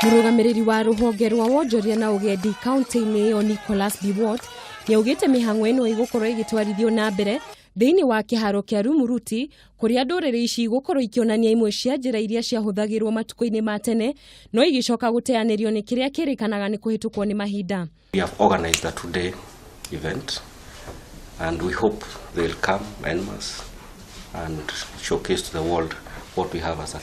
Murugamiriri wa ruhonge rwa wonjoria na ugendi kaunti-ini yo Nicholas Biwott niaugite mihango ino igukorwo igitwarithio na mbere thiini wa kiharo kia Rumuruti kuria nduriri ici igukorwo ikionania imwe cia njira iria ciahuthagirwo matuko-ini ma tene no igicoka guteanirio ni kiria kirikanaga ni kuhitukwo ni mahinda. We have organized a today event and we hope they'll come en masse and showcase to the world what we have as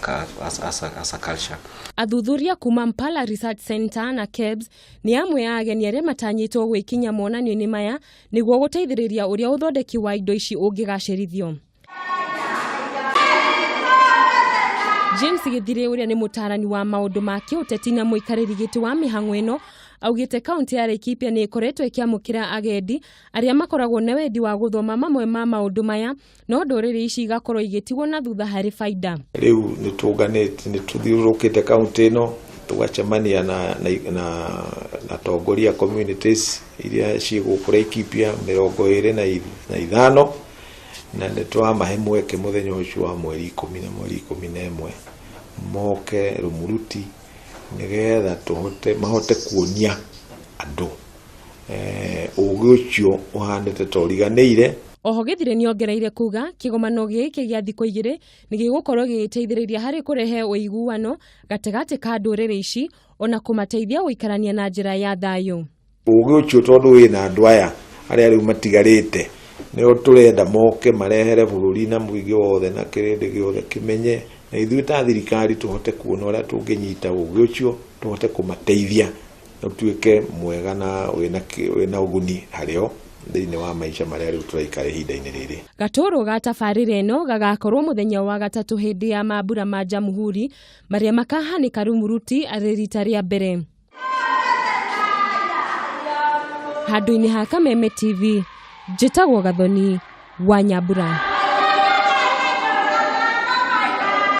a culture. Athuthuria kuma Mpala Research Center na KEBS ni amwe ya ageni aria matanyitwo gwikinya monanio-ini maya niguo guteithiriria uria uthondeki wa indo ici ungigacirithio. James Githire uria ni mutarani wa maundu ma kiuteti na muikariri giti wa mihango ino augite kaunti ya Laikipia ni ikoretwo ikiamukira agendi aria makoragwo na wendi wa guthoma mamwe ma maundu maya no nduriri ici igakorwo igitigwo na thutha hari faida. Riu ni tuthiurukite kaunti ino tugacemania na tongoria communities iria cigukura Laikipia 25 na nitwamahe mweke muthenya ucio wa mweri 10 na mweri 11 moke Rumuruti nigetha mahote kuonia andu ugi ucio uhandite toriganire. Oho Githire niongereire kuga kigomano giki gia thiko igire ni gigukorwo gigiteithiriria hari kurehe uiguano gategati ka nduriri ici ona kumateithia guikarania na njira ya thayu. Ugi ucio tondu wina andu aya aria riu matigarite nio turenda moke marehere bururi na muigi wothe na kirindi giothe kimenye na ithuĩ ta thirikari tuhote kuona uria tunginyita ugi ucio tuhote kumateithia tutuike mwega na wina uguni hario thiini wa maisha maria riu turaikara ihinda-ini riri. Gatoro ga tabarĩra ĩno gagakorwo muthenya wa gatatu hindi ya mambura ma Jamhuri maria makahanika Rumuruti arĩ rita rĩa mbere. Handũ-inĩ ha Kameme TV, njĩtagwo Gathoni wa Nyambura.